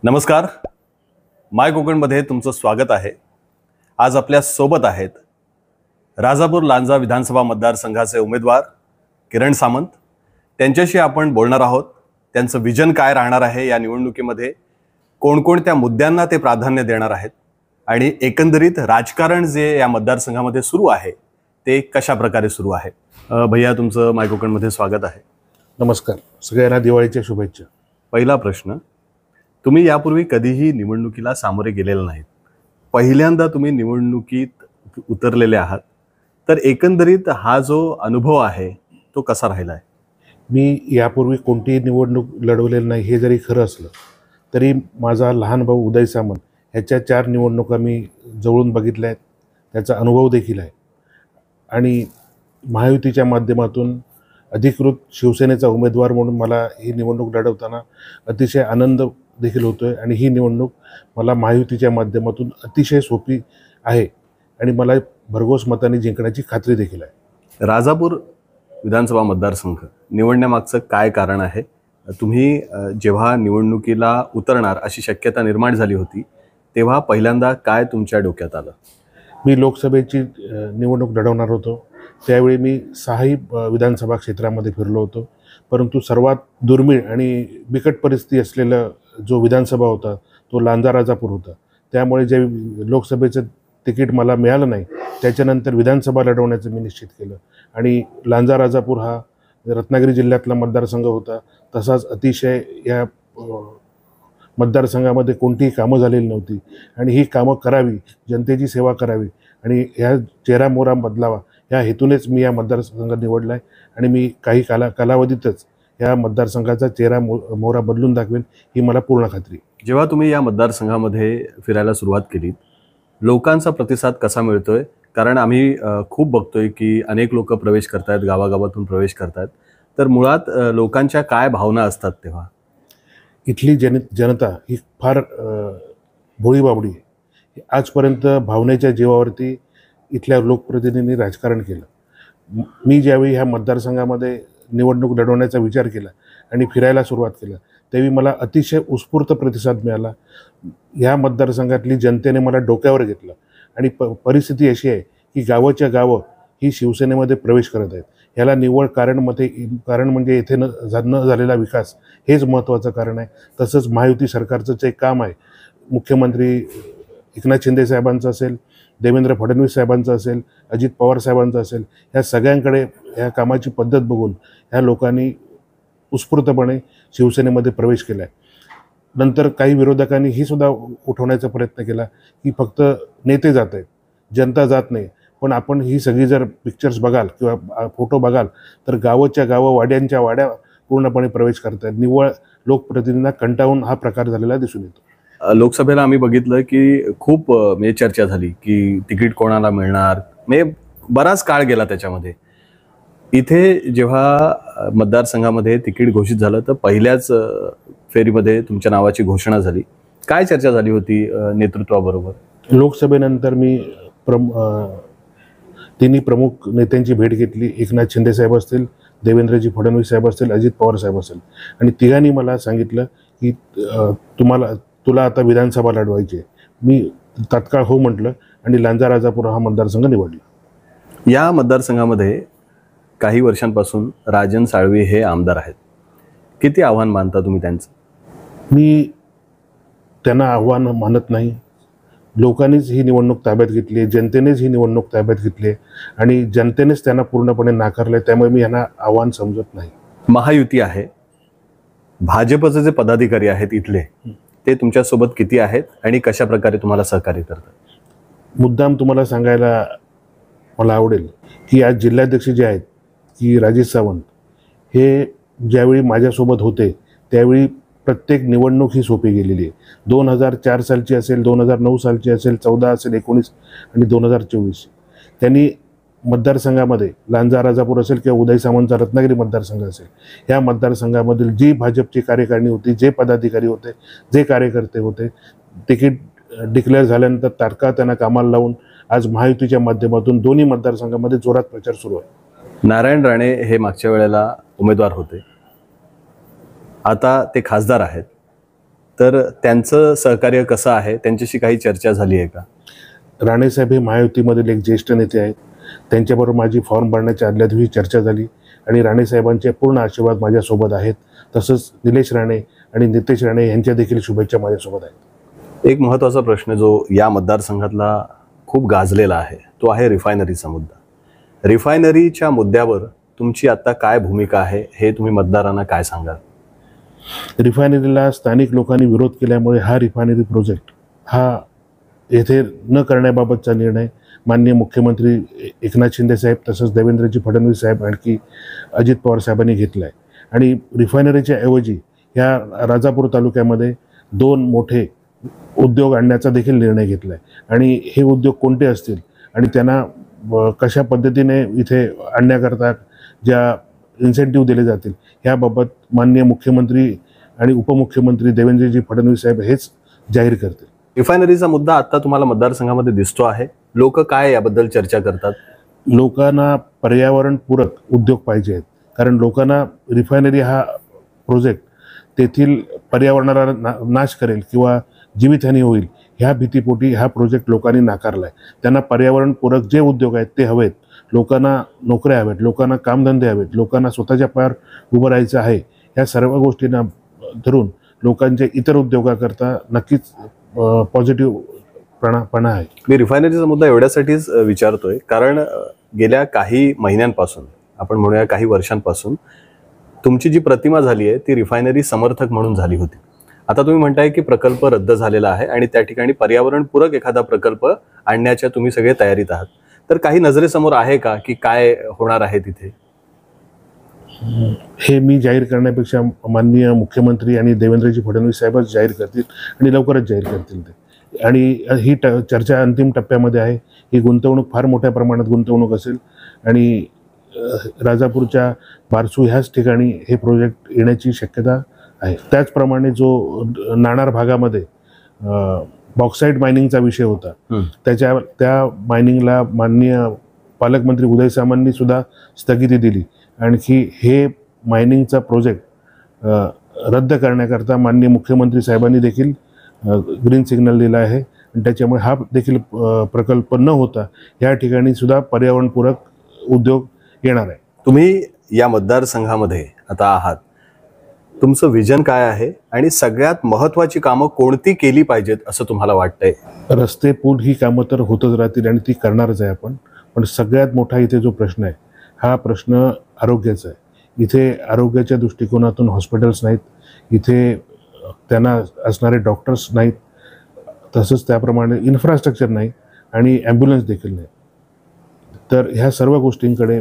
नमस्कार. माय कोकणमध्ये तुमचं स्वागत आहे. आज आपल्या सोबत आहेत राजापूर लांजा विधानसभा मतदारसंघाचे उमेदवार किरण सामंत. त्यांच्याशी आपण बोलणार आहोत. त्यांचं विजन काय राहणार आहे या निवडणुकीमध्ये, कोणकोणत्या मुद्द्यांना ते प्राधान्य देणार आहेत आणि एकंदरीत राजकारण जे या मतदारसंघामध्ये सुरू आहे ते कशा प्रकारे सुरू आहे. भैया, तुमचं माय कोकणमध्ये स्वागत आहे. नमस्कार. सगळ्यांना दिवाळीच्या शुभेच्छा. पहिला प्रश्न, तुम्ही यापूर्वी कधीही निवडणुकीला सामोरे गेलेला नाहीत, पहिल्यांदा तुम्ही निवडणुकीत उतरलेले आहात, तर एकंदरीत हा जो अनुभव आहे तो कसा राहिला आहे? मी यापूर्वी कोणतीही निवडणूक लढवलेली नाही हे जरी खरं असलं तरी माझा लहान भाऊ उदय सामंत ह्याच्या 4 निवडणुका मी जवळून बघितल्या आहेत. त्याचा अनुभव देखील आहे आणि महायुतीच्या माध्यमातून अधिकृत शिवसेनेचा उमेदवार म्हणून मला ही निवडणूक लढवताना अतिशय आनंद देखील होतो आहे आणि ही निवडणूक मला महायुतीच्या माध्यमातून अतिशय सोपी आहे आणि मला भरघोस मताने जिंकण्याची खात्री देखील आहे. राजापूर विधानसभा मतदारसंघ निवडण्यामागचं काय कारण आहे? तुम्ही जेव्हा निवडणुकीला उतरणार अशी शक्यता निर्माण झाली होती तेव्हा पहिल्यांदा काय तुमच्या डोक्यात आलं? मी लोकसभेची निवडणूक लढवणार होतो. त्यावेळी मी 6ही विधानसभा क्षेत्रामध्ये फिरलो होतो, परंतु सर्वात दुर्मिळ आणि बिकट परिस्थिती असलेला जो विधानसभा होता तो लांजा राजापूर होता. त्यामुळे जे लोकसभेचं तिकीट मला मिळालं नाही त्याच्यानंतर विधानसभा लढवण्याचं मी निश्चित केलं आणि लांजा राजापूर हा रत्नागिरी जिल्ह्यातला मतदारसंघ होता. तसाच अतिशय या मतदारसंघामध्ये कोणतीही कामं झालेली नव्हती आणि ही कामं करावी, जनतेची सेवा करावी आणि ह्या चेहरामोहरा बदलावा ह्या हेतूनेच मी या मतदारसंघ निवडला आहे आणि मी काही कालावधीतच या मतदारसंघाचा चेहरामोहरा बदलून दाखवेन ही मला पूर्ण खात्री. जेव्हा तुम्ही या मतदारसंघामध्ये फिरायला सुरुवात केली, लोकांचा प्रतिसाद कसा मिळतोय? कारण आम्ही खूप बघतोय की अनेक लोक प्रवेश करतायत, गावागावातून प्रवेश करतायत, तर मुळात लोकांच्या काय भावना असतात तेव्हा? इथली जनता ही फार भोळीबाबडी आहे. आजपर्यंत भावनेच्या जीवावरती इथल्या लोकप्रतिनिधींनी राजकारण केलं. मी ज्यावेळी ह्या मतदारसंघामध्ये निवडणूक लढवण्याचा विचार केला आणि फिरायला सुरुवात केला त्यावेळी मला अतिशय उत्स्फूर्त प्रतिसाद मिळाला. ह्या मतदारसंघातली जनतेने मला डोक्यावर घेतलं आणि परिस्थिती अशी आहे की गावाच्या गावं ही शिवसेनेमध्ये प्रवेश करत आहेत. ह्याला निव्वळ कारण म्हणजे येथे न झालेला विकास हेच महत्त्वाचं कारण आहे. तसंच महायुती सरकारचं जे काम आहे, मुख्यमंत्री एकनाथ शिंदे साहेबांचं असेल, देवेंद्र फडणवीस साहेबांचं असेल, अजित पवार साहेबांचं असेल, ह्या सगळ्यांकडे ह्या कामाची पद्धत बघून ह्या लोकांनी उत्स्फूर्तपणे शिवसेनेमध्ये प्रवेश केला आहे. नंतर काही विरोधकांनी ही सुद्धा उठवण्याचा प्रयत्न केला की फक्त नेते जात आहेत, जनता जात नाही. पण आपण ही सगळी जर पिक्चर्स बघाल किंवा फोटो बघाल तर गावाच्या गावं, वाड्यांच्या वाड्या पूर्णपणे प्रवेश करत आहेत. निव्वळ लोकप्रतिनिधींना कंटाळून हा प्रकार झालेला दिसून येतो. लोकसभेला आम्ही बघितलं की खूप चर्चा झाली की तिकीट कोणाला मिळणार, बराच काळ गेला त्याच्यामध्ये. इथे जेव्हा मतदारसंघामध्ये तिकीट घोषित झालं तर पहिल्याच फेरीमध्ये तुमच्या नावाची घोषणा झाली. काय चर्चा झाली होती नेतृत्वाबरोबर? लोकसभेनंतर मी तिन्ही प्रमुख नेत्यांची भेट घेतली. एकनाथ शिंदे साहेब असतील, देवेंद्रजी फडणवीस साहेब असतील, अजित पवार साहेब असतील आणि तिघांनी मला सांगितलं की तुला आता विधानसभा लढवायची आहे. मी तात्काळ हो म्हटलं आणि लांजा राजापूर हा मतदारसंघ निवडला. या मतदारसंघामध्ये काही वर्षांपासून राजन साळवी हे आमदार आहेत. किती आव्हान मानता तुम्ही त्यांचं? मी त्यांना आव्हान मानत नाही. लोकांनीच ही निवडणूक ताब्यात घेतली आहे, जनतेनेच ही निवडणूक ताब्यात घेतली आहे आणि जनतेनेच त्यांना पूर्णपणे नाकारलं आहे. त्यामुळे मी यांना आव्हान समजत नाही. महायुती आहे, भाजपचे जे पदाधिकारी आहेत इथले ते तुमच्यासोबत किती आहेत आणि कशा प्रकारे तुम्हाला सहकार्य करतात? मुद्दाम तुम्हाला सांगायला मला आवडेल की आज जिल्हाध्यक्ष जे आहेत की राजेश सावंत हे ज्यावेळी माझ्यासोबत होते त्यावेळी प्रत्येक निवडणूक ही सोपी गेलेली आहे. 2004 सालची असेल, 2009 सालची असेल, 14 असेल, 19 आणि 2024 त्यांनी मतदारसंघामध्ये लांजा राजापूर असेल किंवा उदय सामंतचा रत्नागिरी मतदारसंघ असेल, ह्या मतदारसंघामधील जी भाजपची कार्यकारिणी होती, जे पदाधिकारी होते, जे कार्यकर्ते होते, तिकीट डिक्लेअर झाल्यानंतर तात्काळ त्यांना कामाला लावून आज महायुतीच्या माध्यमातून दोन्ही मतदारसंघामध्ये जोरात प्रचार सुरू आहे. नारायण राणे हे मागच्या वेळेला उमेदवार होते, आता ते खासदार आहेत. तर त्यांचं सहकार्य कसं आहे, त्यांच्याशी काही चर्चा झाली आहे का? राणेसाहेब हे महायुतीमधील एक ज्येष्ठ नेते आहेत. त्यांच्याबरोबर माझी फॉर्म भरण्याच्या आदल्या दिवशी चर्चा झाली आणि राणेसाहेबांचे पूर्ण आशीर्वाद माझ्यासोबत आहेत. तसंच निलेश राणे आणि नितेश राणे यांच्या देखील शुभेच्छा माझ्यासोबत आहेत. एक महत्त्वाचा प्रश्न जो या मतदारसंघातला खूप गाजलेला आहे तो आहे रिफायनरीचा मुद्दा. रिफायनरीच्या मुद्द्यावर तुमची आता काय भूमिका आहे हे तुम्ही मतदारांना काय सांगाल? रिफायनरीला स्थानिक लोकांनी विरोध केल्यामुळे हा रिफायनरी प्रोजेक्ट हा येथे न करण्याबाबतचा निर्णय माननीय मुख्यमंत्री एकनाथ शिंदे साहेब तसंच देवेंद्रजी फडणवीस साहेब आणखी अजित पवार साहेबांनी घेतला आहे. आणि रिफायनरीच्या ऐवजी या राजापूर तालुक्यामध्ये 2 मोठे उद्योग आणण्याचा देखील निर्णय घेतला आहे. आणि हे उद्योग कोणते असतील आणि त्यांना कशा पद्धतीने इथे आणण्याकरता ज्या इन्सेंटिव्ह दिले जातील याबाबत माननीय मुख्यमंत्री आणि उपमुख्यमंत्री देवेंद्रजी फडणवीस साहेब हेच जाहीर करतील. रिफायनरीचा मुद्दा आता तुम्हाला मतदारसंघामध्ये दिसतो आहे. लोक काय याबद्दल चर्चा करतात? लोकांना पर्यावरणपूरक उद्योग पाहिजे आहेत. कारण लोकांना रिफायनरी हा प्रोजेक्ट तेथील पर्यावरणाला नाश करेल किंवा जीवितहानी होईल ह्या भीतीपोटी हा प्रोजेक्ट लोकांनी नाकारला आहे. त्यांना पर्यावरणपूरक जे उद्योग आहेत ते हवेत. लोकांना नोकऱ्या हव्यात, लोकांना कामधंदे हवेत, लोकांना स्वतःच्या पायावर उभं राहायचं आहे. ह्या सर्व गोष्टींना धरून लोकांच्या इतर उद्योगाकरता नक्कीच पॉझिटिव्हपणा आहे. मी रिफायनरीचा मुद्दा एवढ्यासाठीच विचारतोय कारण गेल्या काही महिन्यांपासून आपण म्हणूया काही वर्षांपासून तुमची जी प्रतिमा झाली आहे ती रिफायनरी समर्थक म्हणून झाली होती. आता तुम्ही म्हणताय की प्रकल्प रद्द झालेला आहे आणि त्या ठिकाणी पर्यावरणपूरक एखादा प्रकल्प आणण्याच्या तुम्ही सगळे तयारीत आहात. तर काही नजरेसमोर आहे का की काय होणार आहे तिथे? हे मी जाहीर करण्यापेक्षा माननीय मुख्यमंत्री आणि देवेंद्रजी फडणवीस साहेबच जाहीर करतील आणि लवकरच जाहीर करतील ते. आणि ही चर्चा अंतिम टप्प्यामध्ये आहे. ही गुंतवणूक फार मोठ्या प्रमाणात गुंतवणूक असेल आणि राजापूरच्या बारसू ह्याच ठिकाणी हे प्रोजेक्ट येण्याची शक्यता आहे. त्याचप्रमाणे जो नाणार भागामध्ये बॉक्साईट मायनिंगचा विषय होता त्या मायनिंगला माननीय पालकमंत्री उदय सामंतनी सुद्धा स्थगिती दिली. आणखी हे मायनिंगचा प्रोजेक्ट रद्द करण्याकरता माननीय मुख्यमंत्री साहेबांनी देखील ग्रीन सिग्नल दिला आहे. आणि त्याच्यामुळे हा देखील प्रकल्प न होता या ठिकाणी सुद्धा पर्यावरणपूरक उद्योग येणार आहे. तुम्ही या मतदारसंघामध्ये आता आहात, तुमचं विजन काय आहे आणि सगळ्यात महत्त्वाची कामं कोणती केली पाहिजेत असं तुम्हाला वाटतंय? रस्ते पूल ही कामं तर होतच राहतील आणि ती करणारच आहे आपण. पण सगळ्यात मोठा इथे जो प्रश्न आहे हा प्रश्न आरोग्याचा आहे. इथे आरोग्याच्या दृष्टिकोनातून हॉस्पिटल्स नाहीत, इथे त्यांना असणारे डॉक्टर्स नाहीत, तसंच त्याप्रमाणे इन्फ्रास्ट्रक्चर नाही आणि ॲम्ब्युलन्स देखील नाही. तर ह्या सर्व गोष्टींकडे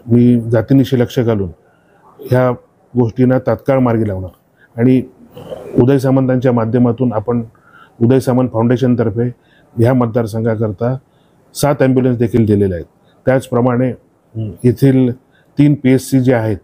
मी जातीनिशी लक्ष घालून ह्या गोष्टींना तात्काळ मार्गी लावणार. आणि उदय सामंतांच्या माध्यमातून आपण उदय सामंत फाउंडेशनतर्फे ह्या मतदारसंघाकरता 7 ॲम्ब्युलन्स देखील दिलेल्या आहेत. त्याचप्रमाणे येथील 3 PSC जे आहेत,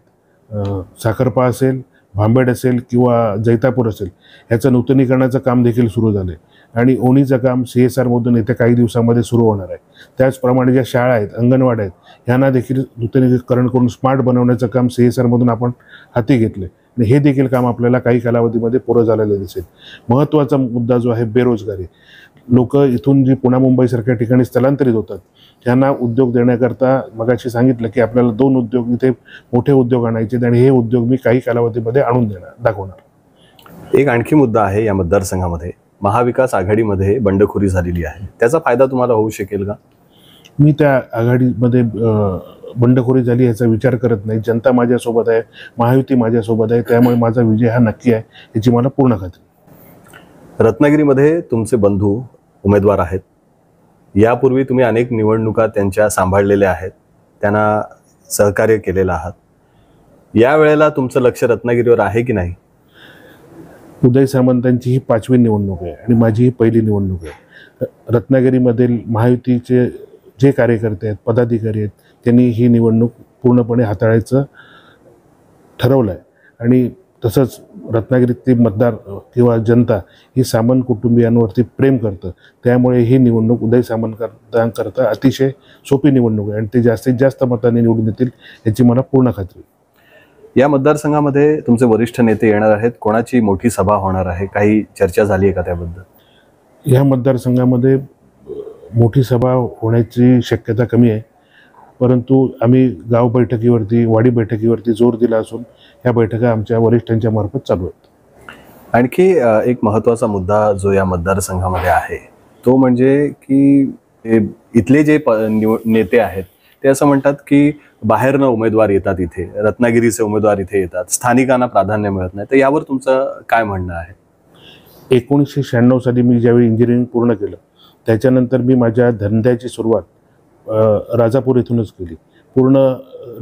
साखरपा असेल, भांबेड असेल किंवा जैतापूर असेल, ह्याचं नूतनीकरणाचं काम देखील सुरू झालं आहे. आणि ओणीचं काम CSRमधून येत्या काही दिवसामध्ये सुरू होणार आहे. त्याचप्रमाणे ज्या शाळा आहेत, अंगणवाड्या आहेत, ह्यांना देखील नूतनीकरण करून स्मार्ट बनवण्याचं काम CSRमधून आपण हाती घेतलं आहे. आणि हे देखील काम आपल्याला काही कालावधीमध्ये पुरं झालेलं दिसेल. महत्त्वाचा मुद्दा जो आहे बेरोजगारी. लोक इथून जी पुणे मुंबईसारख्या ठिकाणी स्थलांतरित होतात त्यांना उद्योग देण्याकरता मगाशी सांगितलं की आपल्याला 2 उद्योग इथे मोठे उद्योग आणायचे आणि हे उद्योग मी काही कालावधीमध्ये आणून दाखवणार. एक आणखी मुद्दा आहे या मतदारसंघामध्ये, महाविकास आघाडीमध्ये बंडखोरी झालेली आहे. त्याचा फायदा तुम्हाला होऊ शकेल का? मी त्या आघाडीमध्ये बंडखोरी झाली याचा विचार करत नाही. जनता माझ्यासोबत आहे, महायुती माझ्यासोबत आहे, त्यामुळे माझा विजय हा नक्की आहे याची मला पूर्ण खात्री. रत्नागिरीमध्ये तुमचे बंधू उमेदवार आहेत. यापूर्वी तुम्ही अनेक निवडणुका त्यांच्या सांभाळलेल्या आहेत, त्यांना सहकार्य केलेलं आहात. या वेळेला तुमचं लक्ष रत्नागिरीवर आहे की नाही? उदय सामंतांची ही 5वी निवडणूक आहे आणि माझी ही पहिली निवडणूक आहे. रत्नागिरीमधील महायुतीचे जे कार्यकर्ते आहेत, पदाधिकारी आहेत, त्यांनी ही निवडणूक पूर्णपणे हाताळायचं ठरवलं आहे. आणि तसंच रत्नागिरीतील मतदार किंवा जनता ही सामंत कुटुंबियांवरती प्रेम करतं. त्यामुळे ही निवडणूक उदय सामंतांकरता अतिशय सोपी निवडणूक आहे आणि ते जास्तीत जास्त मतांनी निवडून येतील याची मला पूर्ण खात्री. या मतदारसंघामध्ये तुमचे वरिष्ठ नेते येणार आहेत, कोणाची मोठी सभा होणार आहे, काही चर्चा झाली आहे का त्याबद्दल? या मतदारसंघामध्ये मोठी सभा होण्याची शक्यता कमी आहे, परंतु आम्ही गाव बैठकीवरती, वाडी बैठकीवरती जोर दिला असून ह्या बैठका आमच्या वरिष्ठांच्या मार्फत चालू आहेत. आणखी एक महत्त्वाचा मुद्दा जो या मतदारसंघामध्ये आहे तो म्हणजे की इथले जे नेते आहेत ते असं म्हणतात की बाहेरनं उमेदवार येतात, इथे रत्नागिरीचे उमेदवार इथे येतात, स्थानिकांना प्राधान्य मिळत नाही. तर यावर तुमचं काय म्हणणं आहे? 1996 साली मी ज्यावेळी इंजिनिअरिंग पूर्ण केलं त्याच्यानंतर मी माझ्या धंद्याची सुरुवात राजापूर इथूनच केली. पूर्ण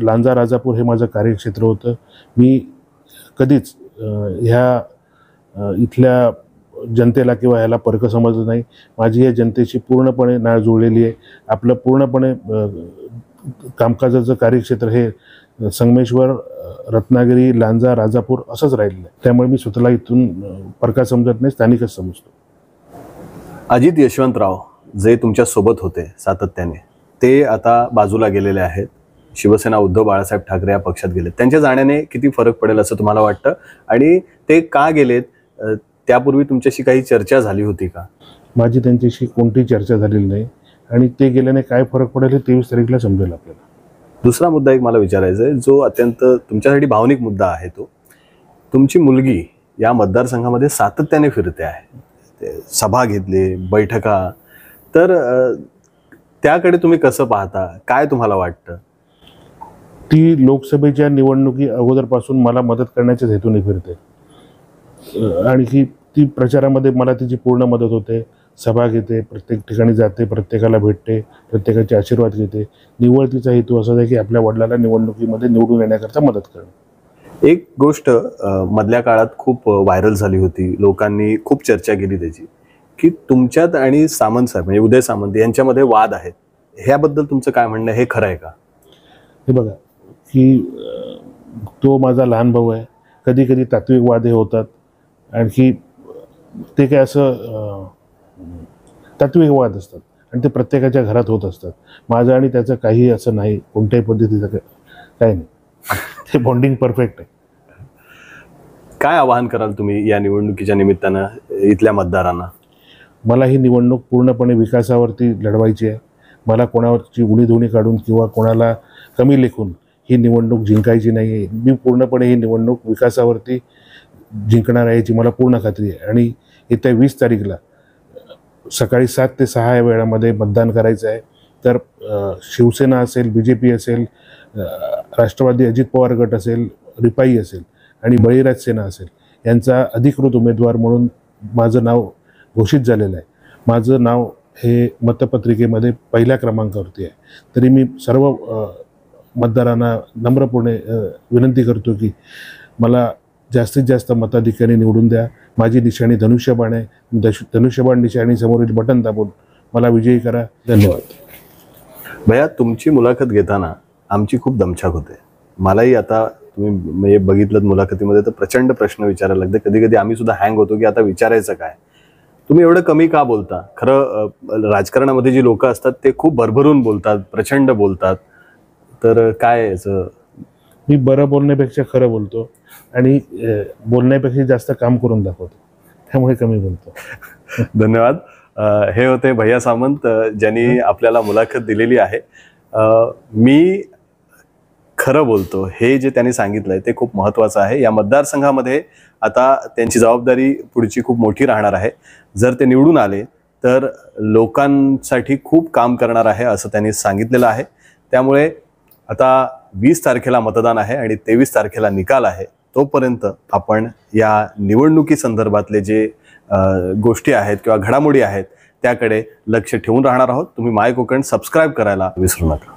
लांजा राजापूर हे माझं कार्यक्षेत्र होतं. मी कधीच ह्या इथल्या जनतेला किंवा ह्याला परक समजलं नाही. माझी या जनतेशी पूर्णपणे नाळ जुळलेली आहे. आपलं पूर्णपणे कामकाजाचं कार्यक्षेत्र हे संगमेश्वर, रत्नागिरी, लांजा, राजापूर असंच राहिलेलं आहे. त्यामुळे मी स्वतःला इथून परका समजत नाही, स्थानिकच समजतो. अजित यशवंतराव जे तुमच्या सोबत होते सातत्याने, ते आता बाजूला गेलेले आहेत. शिवसेना उद्धव बाळासाहेब ठाकरे या पक्षात गेलेत. त्यांच्या जाण्याने किती फरक पडेल असं तुम्हाला वाटतं? आणि ते का गेलेत, त्यापूर्वी तुमच्याशी काही चर्चा झाली होती का? माझी त्यांच्याशी कोणतीही चर्चा झालेली नाही आणि ते गेल्याने काय फरक पडेल हे 23 तारीखला समजेल आपल्याला. दुसरा मुद्दा एक मला विचारायचा आहे जो अत्यंत तुमच्यासाठी भावनिक मुद्दा आहे. तो तुमची मुलगी या मतदारसंघामध्ये सातत्याने फिरते आहे, सभा घेतली, बैठका, तर त्याकडे तुम्ही कसं पाहता, काय तुम्हाला वाटतं? ती लोकसभेच्या निवडणुकी अगोदरपासून मला मदत करण्याच्याच हेतूने फिरते. आणखी ती प्रचारामध्ये मला तिची पूर्ण मदत होते. सभा घेते, प्रत्येक ठिकाणी जाते, प्रत्येकाला भेटते, प्रत्येकाचे आशीर्वाद घेते. निव्वळ तिचा हेतू असा आहे की आपल्या वडिलांना निवडणुकीमध्ये निवडून येण्याकरता मदत करणं. एक गोष्ट मधल्या काळात खूप व्हायरल झाली होती, लोकांनी खूप चर्चा केली त्याची, की तुमच्यात आणि सामंत साहेब म्हणजे उदय सामंत यांच्यामध्ये वाद आहेत. ह्याबद्दल तुमचं काय म्हणणं, हे खरं आहे का? हे बघा की तो माझा लहान भाऊ आहे. कधी कधी तात्विक वाद हे होतात. आणखी ते काय असं तात्विक वाद असतात आणि ते प्रत्येकाच्या घरात होत असतात. माझं आणि त्याचं काही असं नाही, कोणत्याही पद्धतीचं काही नाही. ते बॉन्डिंग परफेक्ट आहे. काय आवाहन कराल तुम्ही या निवडणुकीच्या निमित्तानं इथल्या मतदारांना? मला ही निवडणूक पूर्णपणे विकासावरती लढवायची आहे. मला कोणावरची उणीधुणी काढून किंवा कोणाला कमी लेखून ही निवडणूक जिंकायची नाही आहे. मी पूर्णपणे ही निवडणूक विकासावरती जिंकणार आहे याची मला पूर्ण खात्री आहे. आणि येत्या 20 तारीखला सकाळी 7 ते 6 या वेळामध्ये मतदान करायचं आहे. तर शिवसेना असेल, BJP असेल, राष्ट्रवादी अजित पवार गट असेल, रिपाई असेल आणि बळीराज सेना असेल, यांचा अधिकृत उमेदवार म्हणून माझं नाव घोषित झालेलं आहे. माझं नाव हे मतपत्रिकेमध्ये पहिल्या क्रमांकावरती आहे. तरी मी सर्व मतदारांना नम्रपणे विनंती करतो की मला जास्तीत जास्त मताधिक्याने निवडून द्या. माझी निशाणी धनुष्यबाण आहे. धनुष्यबाण निशाणी समोरील बटन दाबून मला विजयी करा. धन्यवाद. भैया, तुमची मुलाखत घेताना आमची खूप दमछाक होते. मलाही आता तुम्ही म्हणजे बघितलं मुलाखतीमध्ये तर प्रचंड प्रश्न विचारायला लागते. कधी कधी आम्ही सुद्धा हँग होतो की आता विचारायचं काय. तुम्ही एवढं कमी का बोलता? खरं राजकारणामध्ये जी लोक असतात ते खूप भरभरून बोलतात, प्रचंड बोलतात. तर काय याचं? मी बरं बोलण्यापेक्षा खरं बोलतो आणि बोलण्यापेक्षा जास्त काम करून दाखवतो, त्यामुळे कमी बोलतो. धन्यवाद. हे होते भैया सामंत ज्यांनी आपल्याला मुलाखत दिलेली आहे. मी खरं बोलतो हे जे त्यांनी सांगितलंय ते खूप महत्त्वाचं आहे. या मतदारसंघामध्ये आता त्यांची जबाबदारी पुढची खूप मोठी राहणार आहे. जर ते निवडून आले तर लोकांसाठी खूप काम करणार आहे असं त्यांनी सांगितलेलं आहे. त्यामुळे आता 20 तारखेला मतदान आहे आणि 23 तारखेला निकाल आहे. तोपर्यंत आपण या निवडणुकी संदर्भातले जे गोष्टी आहेत किंवा घडामोडी आहेत त्याकडे लक्ष ठेवून राहणार आहोत. तुम्ही माय कोकण सबस्क्राईब करायला विसरू नका.